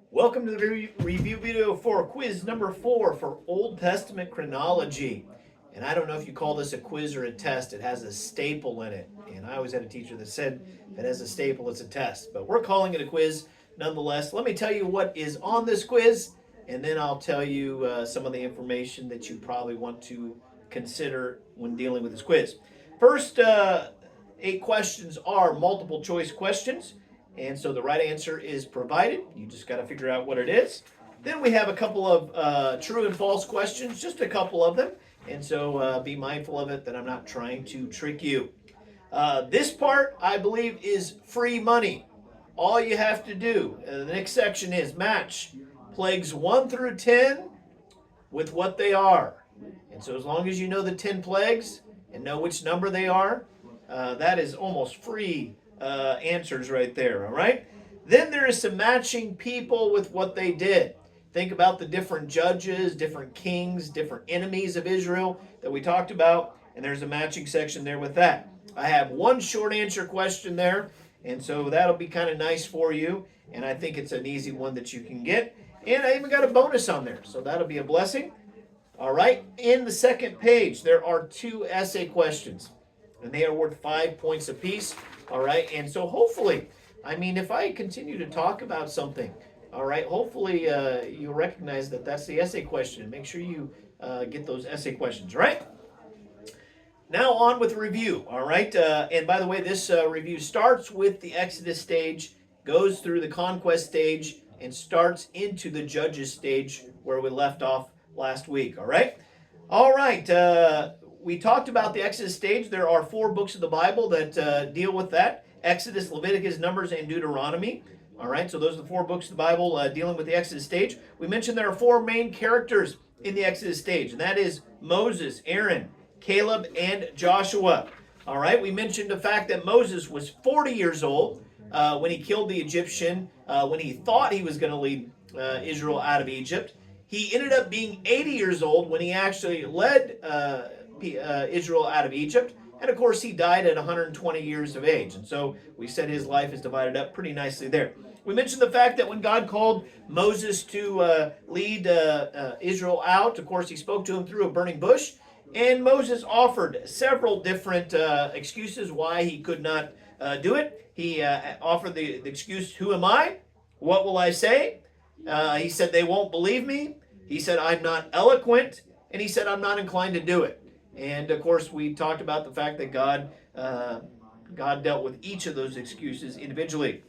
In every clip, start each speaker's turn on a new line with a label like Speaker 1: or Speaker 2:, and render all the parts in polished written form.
Speaker 1: Welcome to the review video for quiz number 4 for Old Testament chronology. And I don't know if you call this a quiz or a test. It has a staple in it. And I always had a teacher that said if it has a staple, it's a test. But we're calling it a quiz nonetheless. Let me tell you what is on this quiz, and then I'll tell you some of the information that you probably want to consider when dealing with this quiz. First 8 questions are multiple choice questions. And so the right answer is provided. You just got to figure out what it is. Then we have a couple of true and false questions, just a couple of them. And so be mindful of it that I'm not trying to trick you. This part, I believe, is free money. All you have to do, the next section is match plagues 1 through 10 with what they are. And so as long as you know the 10 plagues and know which number they are, that is almost free answers right there, all right? Then there is some matching people with what they did. Think about the different judges, different kings, different enemies of Israel that we talked about, and there's a matching section there with that. I have one short answer question there, and so that'll be kind of nice for you, and I think it's an easy one that you can get. And I even got a bonus on there, so that'll be a blessing. All right, in the second page, there are 2 essay questions, and they are worth 5 points apiece. All right, and so hopefully, if I continue to talk about something, all right, hopefully you'll recognize that that's the essay question. Make sure you get those essay questions, right? Now on with review, all right? And by the way, this review starts with the Exodus stage, goes through the conquest stage, and starts into the judges stage where we left off last week, all right? All right, we talked about the Exodus stage. There are 4 books of the Bible that deal with that. Exodus, Leviticus, Numbers, and Deuteronomy. All right, so those are the 4 books of the Bible dealing with the Exodus stage. We mentioned there are 4 main characters in the Exodus stage, and that is Moses, Aaron, Caleb, and Joshua. All right, we mentioned the fact that Moses was 40 years old when he killed the Egyptian, when he thought he was going to lead Israel out of Egypt. He ended up being 80 years old when he actually led Israel out of Egypt, and of course he died at 120 years of age, and so we said his life is divided up pretty nicely there. We mentioned the fact that when God called Moses to lead Israel out, of course he spoke to him through a burning bush, and Moses offered several different excuses why he could not do it. He offered the excuse, who am I? What will I say? He said they won't believe me. He said I'm not eloquent, and he said I'm not inclined to do it. And of course, we talked about the fact that God dealt with each of those excuses individually.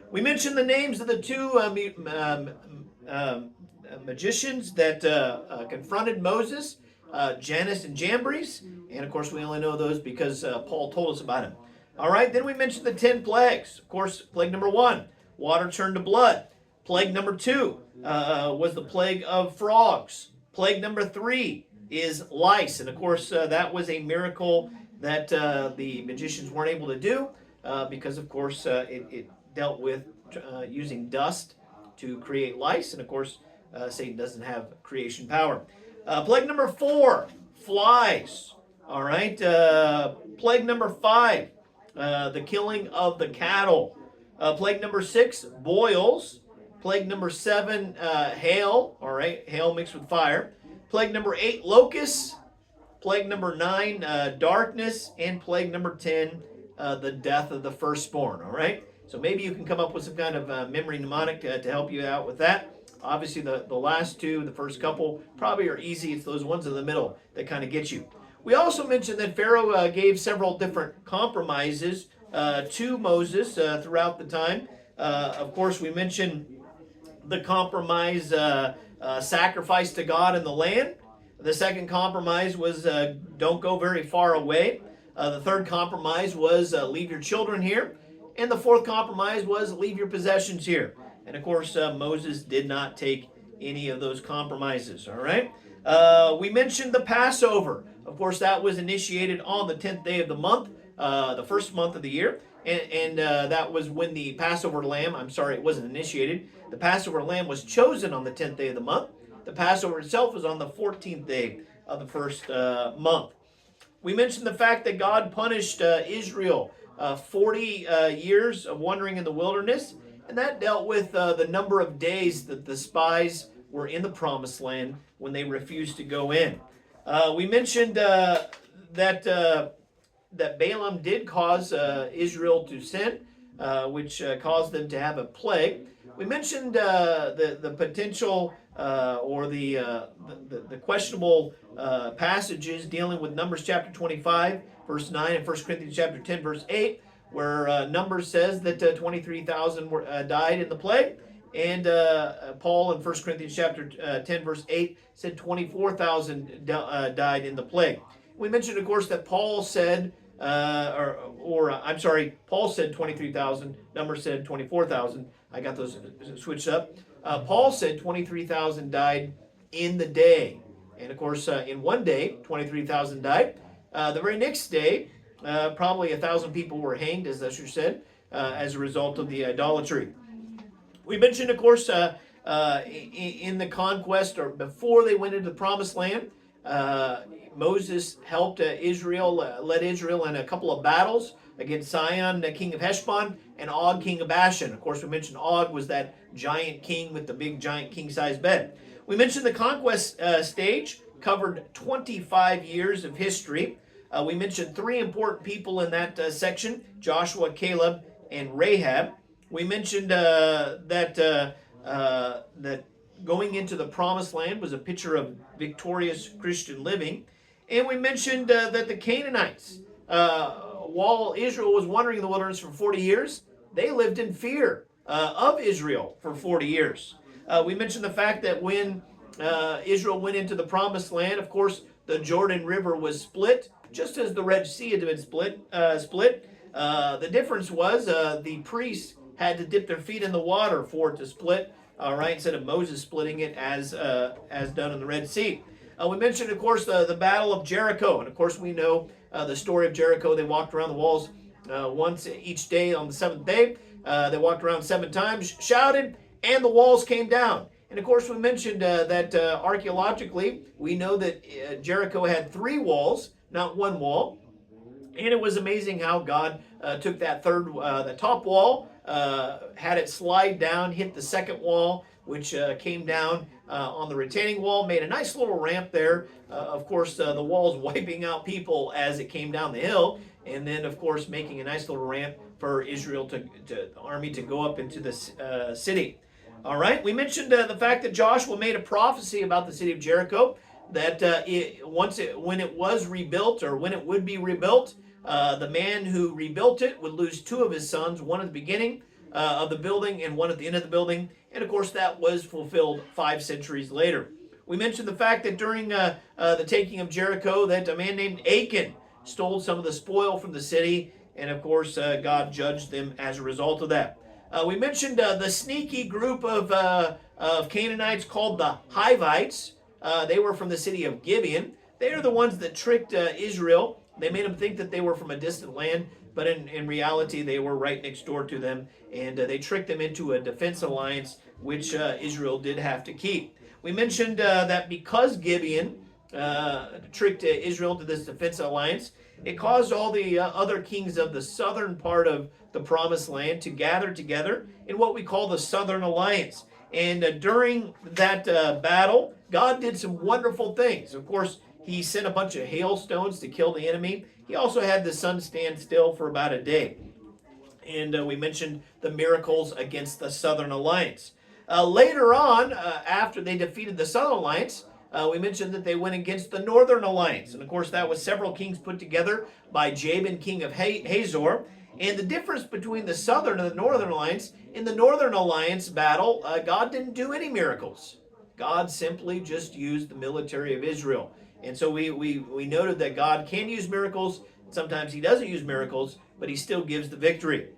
Speaker 1: We mentioned the names of the 2 magicians that confronted Moses, Jannes and Jambres. And of course, we only know those because Paul told us about them. All right, then we mentioned the 10 plagues. Of course, plague number 1, water turned to blood. Plague number 2 was the plague of frogs. Plague number 3 is lice, and of course that was a miracle that the magicians weren't able to do because of course it dealt with using dust to create lice, and of course Satan doesn't have creation power. Plague number 4, flies. All right, plague number 5, the killing of the cattle. Plague number 6, boils. Plague number 7, hail. All right, hail mixed with fire. Plague number 8, locusts. Plague number 9, darkness. And plague number 10, the death of the firstborn. All right? So maybe you can come up with some kind of memory mnemonic to help you out with that. Obviously, the last 2, the first couple, probably are easy. It's those ones in the middle that kind of get you. We also mentioned that Pharaoh gave several different compromises to Moses throughout the time. Of course, we mentioned the compromise sacrifice to God in the land. The second compromise was don't go very far away. The third compromise was leave your children here. And the fourth compromise was leave your possessions here. And of course, Moses did not take any of those compromises. All right. We mentioned the Passover. Of course, that was initiated on the 10th day of the month, the first month of the year. And that was when the Passover lamb, it wasn't initiated. The Passover lamb was chosen on the 10th day of the month. The Passover itself was on the 14th day of the first month. We mentioned the fact that God punished Israel 40 years of wandering in the wilderness, and that dealt with the number of days that the spies were in the promised land when they refused to go in. We mentioned that Balaam did cause Israel to sin, which caused them to have a plague. We mentioned the potential or the questionable passages dealing with Numbers chapter 25, verse 9, and 1 Corinthians chapter 10, verse 8, where Numbers says that 23,000 died in the plague. And Paul in 1 Corinthians chapter 10, verse 8 said 24,000 died in the plague. We mentioned, of course, that Paul said, Paul said 23,000, Numbers said 24,000. I got those switched up. Paul said 23,000 died in the day. And of course, in one day, 23,000 died. The very next day, probably 1,000 people were hanged, as Usher said, as a result of the idolatry. We mentioned, of course, in the conquest or before they went into the promised land, Moses helped Israel, led Israel in a couple of battles against Sihon, the king of Heshbon, and Og, king of Bashan. Of course, we mentioned Og was that giant king with the big giant king-sized bed. We mentioned the conquest stage covered 25 years of history. We mentioned three important people in that section: Joshua, Caleb, and Rahab. We mentioned that going into the promised land was a picture of victorious Christian living. And we mentioned that the Canaanites, while Israel was wandering in the wilderness for 40 years, they lived in fear of Israel for 40 years. We mentioned the fact that when Israel went into the promised land, of course, the Jordan River was split, just as the Red Sea had been split. The difference was the priests had to dip their feet in the water for it to split, right, instead of Moses splitting it as done in the Red Sea. We mentioned, of course, the Battle of Jericho. And, of course, we know the story of Jericho. They walked around the walls once each day on the seventh day. They walked around 7 times, shouted, and the walls came down. And, of course, we mentioned that archaeologically, we know that Jericho had 3 walls, not 1 wall. And it was amazing how God took that the top wall, had it slide down, hit the second wall, which came down on the retaining wall, made a nice little ramp there. Of course, the walls wiping out people as it came down the hill, and then, of course, making a nice little ramp for Israel the army to go up into the city. All right, we mentioned the fact that Joshua made a prophecy about the city of Jericho, that when it was rebuilt, or when it would be rebuilt, the man who rebuilt it would lose 2 of his sons, one at the beginning of the building and one at the end of the building. And of course, that was fulfilled 5 centuries later. We mentioned the fact that during the taking of Jericho, that a man named Achan stole some of the spoil from the city, and of course, God judged them as a result of that. We mentioned the sneaky group of Canaanites called the Hivites. They were from the city of Gibeon. They are the ones that tricked Israel. They made them think that they were from a distant land, but in reality, they were right next door to them, and they tricked them into a defense alliance, which Israel did have to keep. We mentioned that because Gibeon tricked Israel into this defense alliance, it caused all the other kings of the southern part of the promised land to gather together in what we call the Southern Alliance. And during that battle, God did some wonderful things. Of course, he sent a bunch of hailstones to kill the enemy. He also had the sun stand still for about a day. And we mentioned the miracles against the Southern Alliance. Later on, after they defeated the Southern Alliance, we mentioned that they went against the Northern Alliance. And of course, that was several kings put together by Jabin, king of Hazor. And the difference between the Southern and the Northern Alliance, in the Northern Alliance battle, God didn't do any miracles. God simply just used the military of Israel. And so we noted that God can use miracles. Sometimes he doesn't use miracles, but he still gives the victory.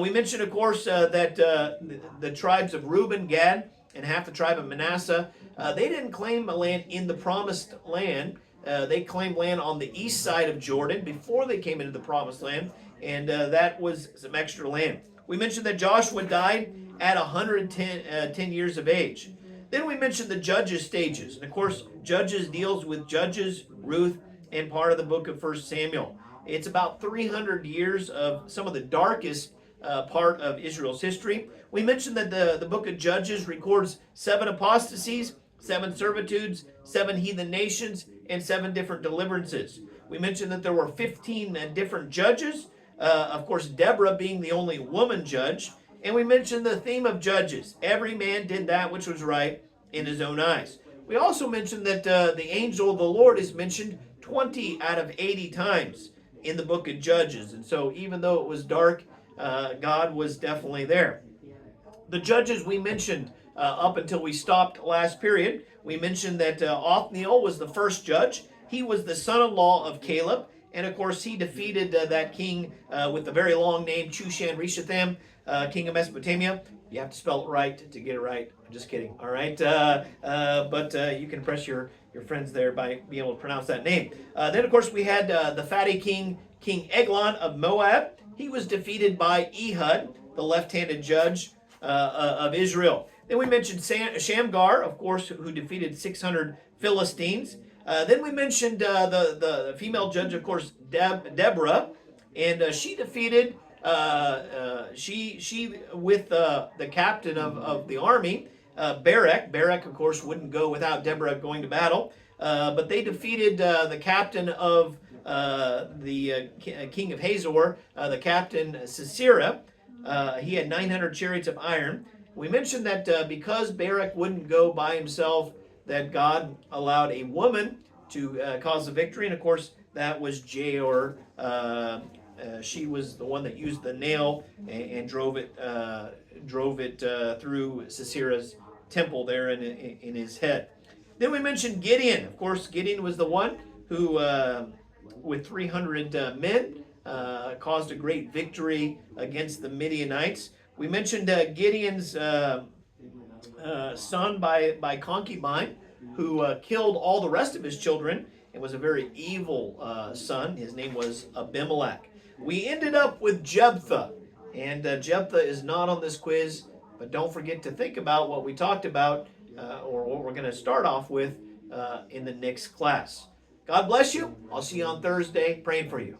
Speaker 1: We mentioned, of course, that the tribes of Reuben, Gad, and half the tribe of Manasseh, they didn't claim a land in the promised land. They claimed land on the east side of Jordan before they came into the promised land, and that was some extra land. We mentioned that Joshua died at 110 years of age. Then we mentioned the Judges stages. And of course, Judges deals with Judges, Ruth, and part of the book of 1 Samuel. It's about 300 years of some of the darkest part of Israel's history. We mentioned that the book of Judges records 7 apostasies, 7 servitudes, 7 heathen nations, and 7 different deliverances. We mentioned that there were 15 different judges, of course, Deborah being the only woman judge. And we mentioned the theme of Judges. Every man did that which was right in his own eyes. We also mentioned that the angel of the Lord is mentioned 20 out of 80 times in the book of Judges. And so even though it was dark, God was definitely there. The judges we mentioned up until we stopped last period, we mentioned that Othniel was the first judge. He was the son-in-law of Caleb. And of course, he defeated that king with the very long name, Chushan-Rishathaim, king of Mesopotamia. You have to spell it right to get it right. I'm just kidding. All right. But you can impress your friends there by being able to pronounce that name. Then, of course, we had the fatty king, King Eglon of Moab. He was defeated by Ehud, the left-handed judge of Israel. Then we mentioned Shamgar, of course, who defeated 600 Philistines. Then we mentioned the female judge, of course, Deborah, and she defeated she with the captain of the army, Barak. Barak, of course, wouldn't go without Deborah going to battle, but they defeated the captain of the king of Hazor, the captain Sisera. He had 900 chariots of iron. We mentioned that because Barak wouldn't go by himself, that God allowed a woman to cause the victory, and of course that was Jair. She was the one that used the nail and drove it through Sisera's temple there in his head. Then we mentioned Gideon. Of course, Gideon was the one who, with 300 men, caused a great victory against the Midianites. We mentioned Gideon's son by concubine, who killed all the rest of his children and was a very evil son. His name was Abimelech. We ended up with Jephthah, and Jephthah is not on this quiz, but don't forget to think about what we talked about or what we're going to start off with in the next class. God bless you. I'll see you on Thursday. Praying for you.